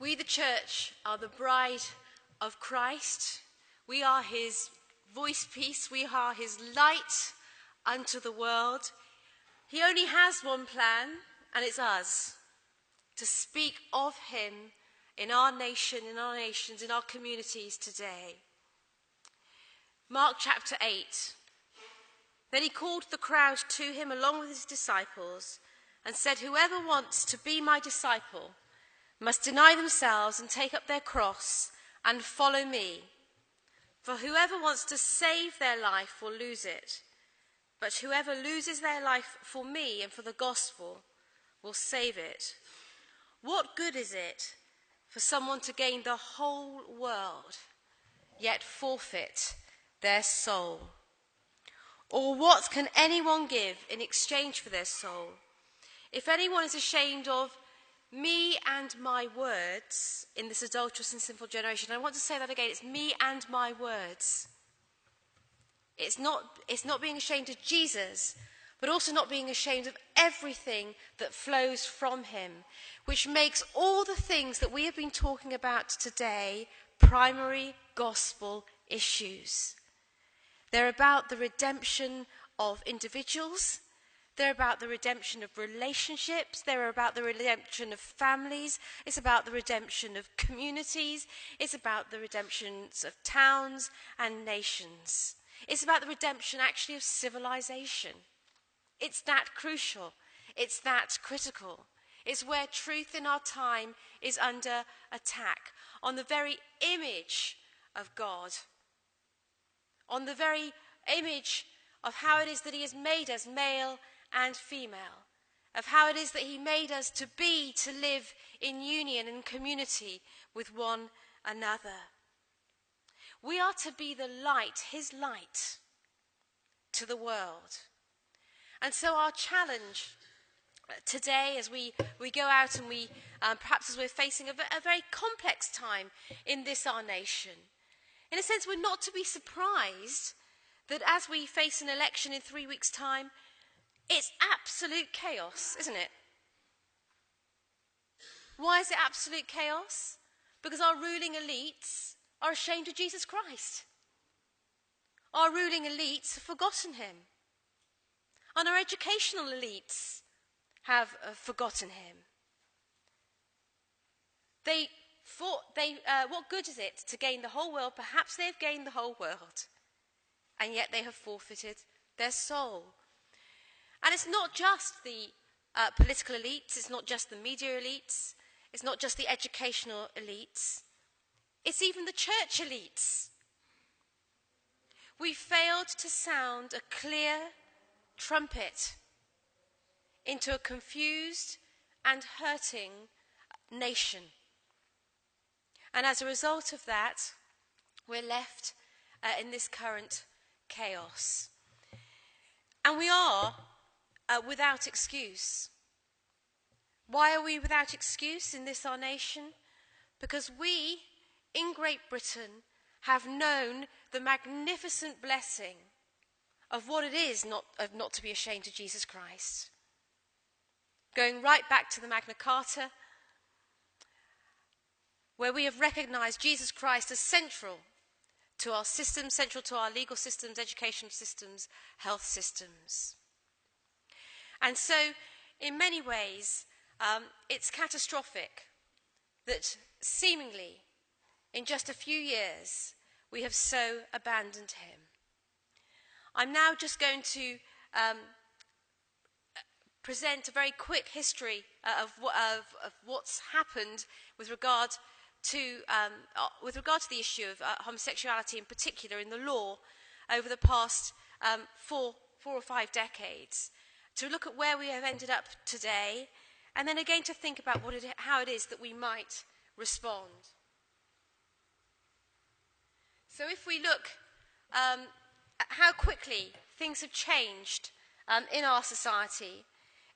We, the church, are the bride of Christ. We are his voice piece. We are his light unto the world. He only has one plan, and it's us, to speak of him in our nation, in our nations, in our communities today. Mark chapter 8. Then he called the crowd to him along with his disciples and said, "Whoever wants to be my disciple must deny themselves and take up their cross and follow me. For whoever wants to save their life will lose it. But whoever loses their life for me and for the gospel will save it. What good is it for someone to gain the whole world, yet forfeit their soul? Or what can anyone give in exchange for their soul? If anyone is ashamed of me and my words in this adulterous and sinful generation," I want to say that again, it's me and my words. It's not being ashamed of Jesus, but also not being ashamed of everything that flows from him, which makes all the things that we have been talking about today primary gospel issues. They're about the redemption of individuals. They're about the redemption of relationships. They're about the redemption of families. It's about the redemption of communities. It's about the redemptions of towns and nations. It's about the redemption, actually, of civilization. It's that crucial. It's that critical. It's where truth in our time is under attack, on the very image of God, on the very image of how it is that he has made us male and female, of how it is that he made us to be, to live in union and community with one another. We are to be the light, his light, to the world. And so our challenge today, as we go out and we, perhaps as we're facing a very complex time in this, our nation, in a sense, we're not to be surprised that as we face an election in 3 weeks' time, it's absolute chaos, isn't it? Why is it absolute chaos? Because our ruling elites are ashamed of Jesus Christ. Our ruling elites have forgotten him. And our educational elites have forgotten him. What good is it to gain the whole world? Perhaps they've gained the whole world, and yet they have forfeited their soul. And it's not just the political elites, it's not just the media elites, it's not just the educational elites, it's even the church elites. We failed to sound a clear trumpet into a confused and hurting nation. And as a result of that, we're left in this current chaos. And we are without excuse. Why are we without excuse in this, our nation? Because we, in Great Britain, have known the magnificent blessing of what it is not to be ashamed of Jesus Christ. Going right back to the Magna Carta, where we have recognised Jesus Christ as central to our systems, central to our legal systems, educational systems, health systems. And so, in many ways, it's catastrophic that seemingly, in just a few years, we have so abandoned him. I'm now just going to present a very quick history of what's happened with regard to the issue of homosexuality in particular in the law over the past 4 or 5 decades, to look at where we have ended up today, and then again to think about how it is that we might respond. So if we look at how quickly things have changed in our society,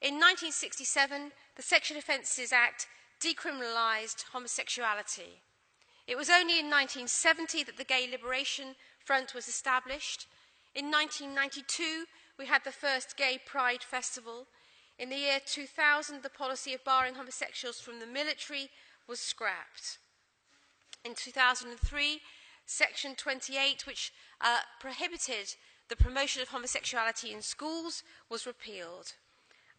in 1967, the Sexual Offences Act decriminalised homosexuality. It was only in 1970 that the Gay Liberation Front was established. In 1992, we had the first Gay Pride Festival. In the year 2000, the policy of barring homosexuals from the military was scrapped. In 2003, Section 28, which prohibited the promotion of homosexuality in schools, was repealed.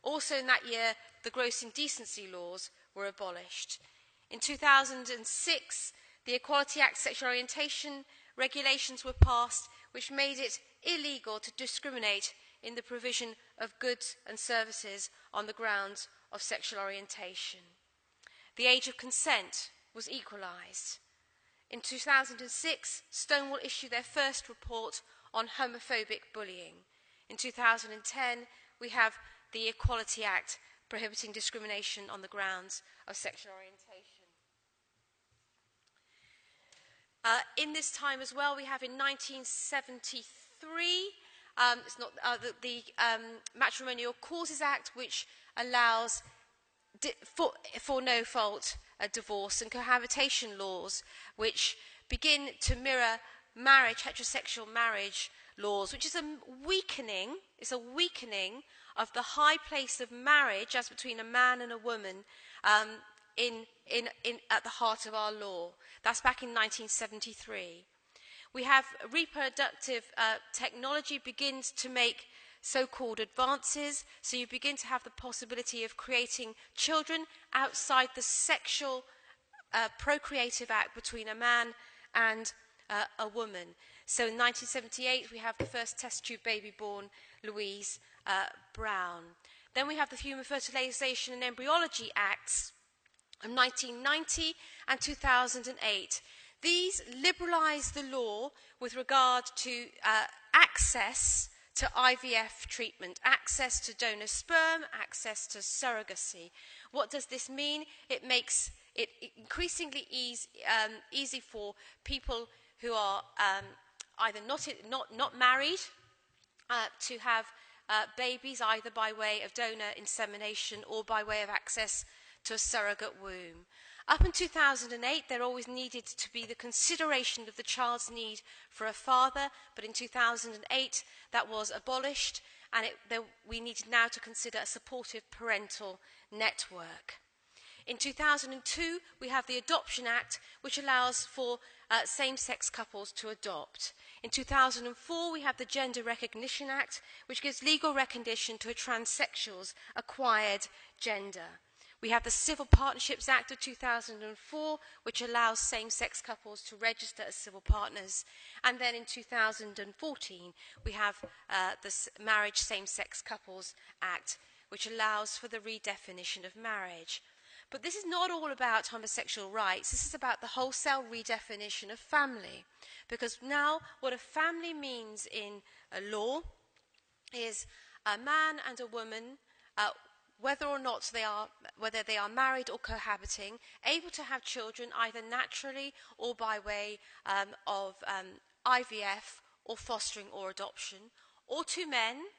Also in that year, the gross indecency laws were abolished. In 2006, the Equality Act sexual orientation regulations were passed, which made it illegal to discriminate in the provision of goods and services on the grounds of sexual orientation. The age of consent was equalised. In 2006, Stonewall issued their first report on homophobic bullying. In 2010, we have the Equality Act prohibiting discrimination on the grounds of sexual orientation. In this time as well, we have in 1973, the Matrimonial Causes Act, which allows for no fault divorce, and cohabitation laws, which begin to mirror marriage, heterosexual marriage laws, which is a weakening of the high place of marriage as between a man and a woman at the heart of our law. That's back in 1973. We have reproductive technology begins to make so-called advances, so you begin to have the possibility of creating children outside the sexual procreative act between a man and a woman. So in 1978, we have the first test tube baby born, Louise Brown. Then we have the Human Fertilization and Embryology Acts of 1990 and 2008. These liberalised the law with regard to access to IVF treatment, access to donor sperm, access to surrogacy. What does this mean? It makes it increasingly easy for people who are either not married to have babies, either by way of donor insemination or by way of access to a surrogate womb. Up in 2008, there always needed to be the consideration of the child's need for a father, but in 2008, that was abolished, and we needed now to consider a supportive parental network. In 2002, we have the Adoption Act, which allows for same-sex couples to adopt. In 2004, we have the Gender Recognition Act, which gives legal recognition to a transsexual's acquired gender. We have the Civil Partnerships Act of 2004, which allows same-sex couples to register as civil partners. And then in 2014, we have the Marriage Same-Sex Couples Act, which allows for the redefinition of marriage. But this is not all about homosexual rights. This is about the wholesale redefinition of family. Because now what a family means in a law is a man and a woman, whether they are married or cohabiting, able to have children either naturally or by way of IVF or fostering or adoption, or two men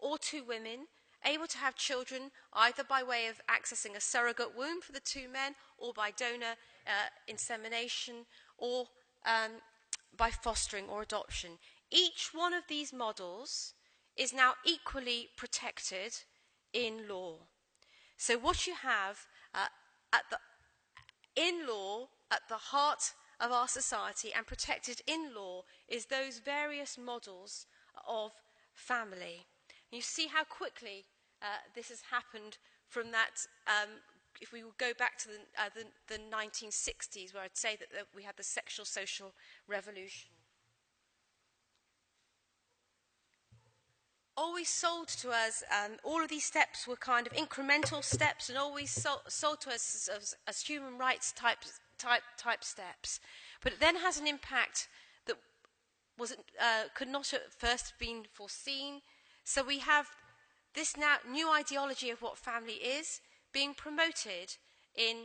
or two women able to have children either by way of accessing a surrogate womb for the two men or by donor insemination or by fostering or adoption. Each one of these models is now equally protected in law. So what you have in law, at the heart of our society and protected in law, is those various models of family. And you see how quickly this has happened from that, if we go back to the 1960s, where I'd say that we had the sexual social revolution. Always sold to us, all of these steps were kind of incremental steps, and always sold to us as human rights type steps. But it then has an impact that could not at first have been foreseen. So we have this now new ideology of what family is being promoted in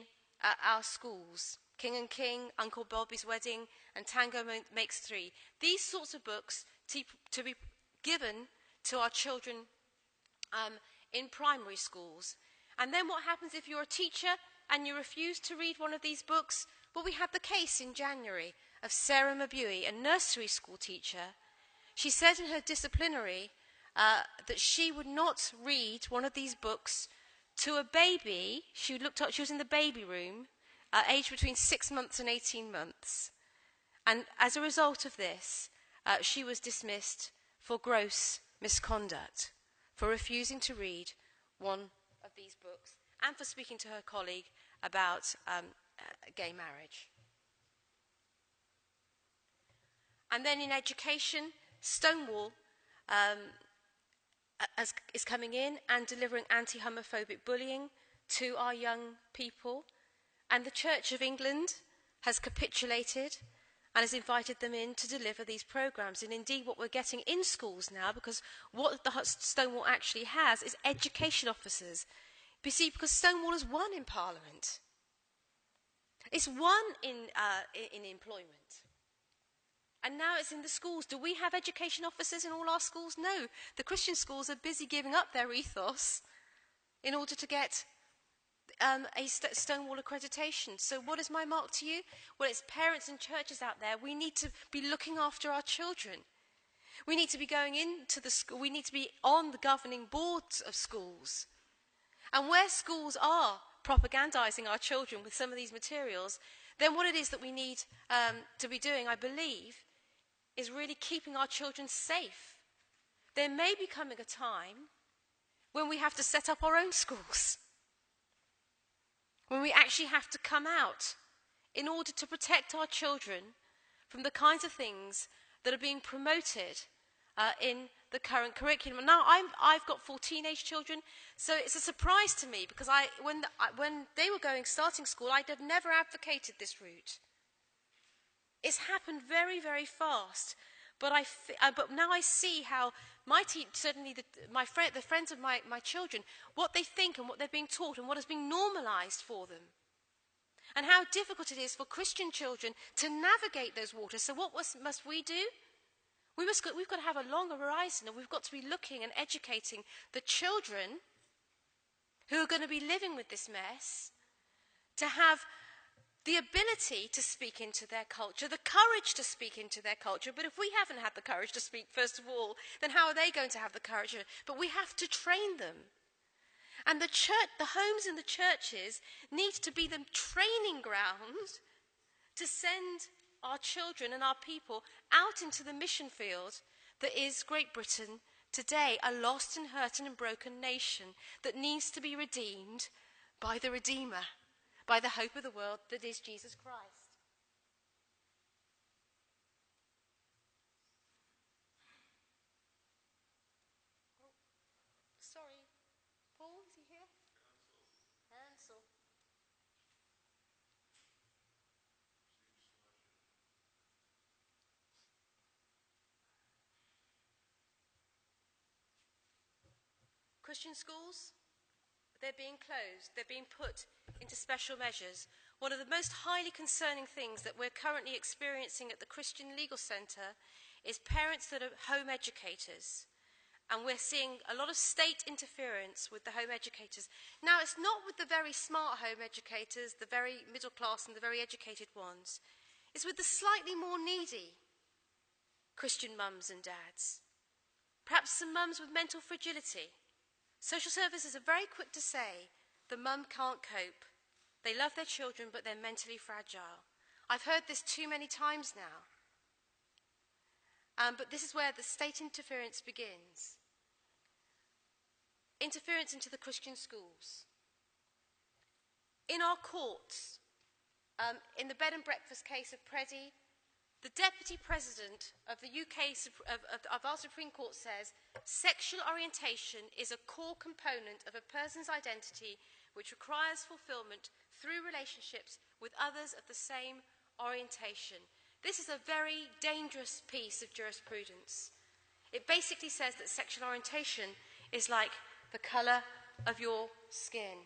our schools. King and King, Uncle Bobby's Wedding, and Tango Makes Three. These sorts of books to be given to our children in primary schools. And then what happens if you're a teacher and you refuse to read one of these books? Well, we had the case in January of Sarah Mabui, a nursery school teacher. She said in her disciplinary that she would not read one of these books to a baby. She was in the baby room, aged between 6 months and 18 months. And as a result of this, she was dismissed for gross misconduct, for refusing to read one of these books and for speaking to her colleague about gay marriage. And then in education, Stonewall is coming in and delivering anti-homophobic bullying to our young people. And the Church of England has capitulated and has invited them in to deliver these programs. And indeed what we're getting in schools now, because what the Stonewall actually has is education officers. You see, because Stonewall has won in Parliament. It's won in employment. And now it's in the schools. Do we have education officers in all our schools? No. The Christian schools are busy giving up their ethos in order to get a Stonewall accreditation. So what is my mark to you? Well, it's parents and churches out there. We need to be looking after our children. We need to be going into the school. We need to be on the governing boards of schools. And where schools are propagandizing our children with some of these materials, then what it is that we need to be doing, I believe, is really keeping our children safe. There may be coming a time when we have to set up our own schools, when we actually have to come out in order to protect our children from the kinds of things that are being promoted in the current curriculum. Now, I've got 4 teenage children, so it's a surprise to me because when they were starting school, I'd have never advocated this route. It's happened very, very fast, but now I see how the friends of my children, what they think and what they're being taught and what is being normalized for them, and how difficult it is for Christian children to navigate those waters. So what must we do? We've got to have a longer horizon, and we've got to be looking and educating the children who are going to be living with this mess to have the ability to speak into their culture, the courage to speak into their culture. But if we haven't had the courage to speak, first of all, then how are they going to have the courage? But we have to train them. And the homes and the churches need to be the training ground to send our children and our people out into the mission field that is Great Britain today, a lost and hurt and broken nation that needs to be redeemed by the Redeemer, by the hope of the world that is Jesus Christ. Oh, sorry. Paul, is he here? Hansel. Christian schools, they're being closed. They're being put into special measures. One of the most highly concerning things that we're currently experiencing at the Christian Legal Centre is parents that are home educators. And we're seeing a lot of state interference with the home educators. Now, it's not with the very smart home educators, the very middle class and the very educated ones. It's with the slightly more needy Christian mums and dads. Perhaps some mums with mental fragility. Social services are very quick to say the mum can't cope. They love their children, but they're mentally fragile. I've heard this too many times now. But this is where the state interference begins. Interference into the Christian schools. In our courts, in the bed and breakfast case of Preddy, the Deputy President of the UK, of our Supreme Court says, sexual orientation is a core component of a person's identity which requires fulfillment through relationships with others of the same orientation. This is a very dangerous piece of jurisprudence. It basically says that sexual orientation is like the colour of your skin.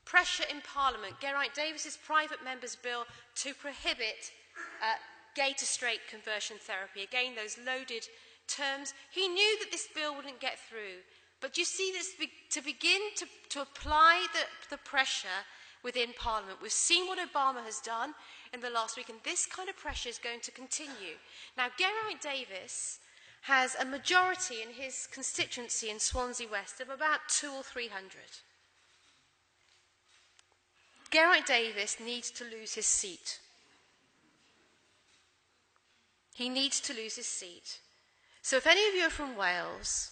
Pressure in Parliament. Geraint Davis's private member's bill to prohibit gay to straight conversion therapy. Again, those loaded terms. He knew that this bill wouldn't get through. But you see this to begin to apply the pressure within Parliament. We've seen what Obama has done in the last week, and this kind of pressure is going to continue. Now, Geraint Davis has a majority in his constituency in Swansea West of about 200 or 300. Geraint Davies needs to lose his seat. He needs to lose his seat. So if any of you are from Wales,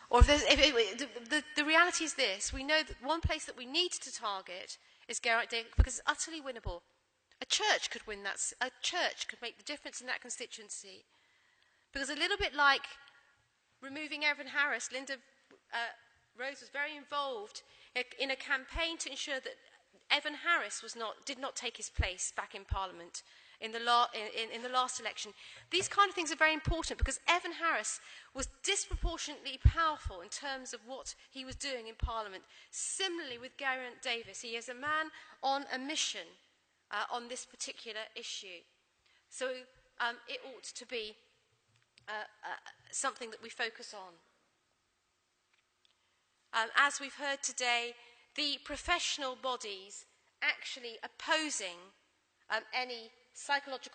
or the reality is this, we know that one place that we need to target is Geraint Davies because it's utterly winnable. A church could win that. A church could make the difference in that constituency. Because a little bit like removing Evan Harris, Linda Rose was very involved in a campaign to ensure that Evan Harris did not take his place back in Parliament in the last election. These kind of things are very important because Evan Harris was disproportionately powerful in terms of what he was doing in Parliament. Similarly with Geraint Davies, he is a man on a mission on this particular issue. So it ought to be something that we focus on. As we've heard today, the professional bodies actually opposing any psychological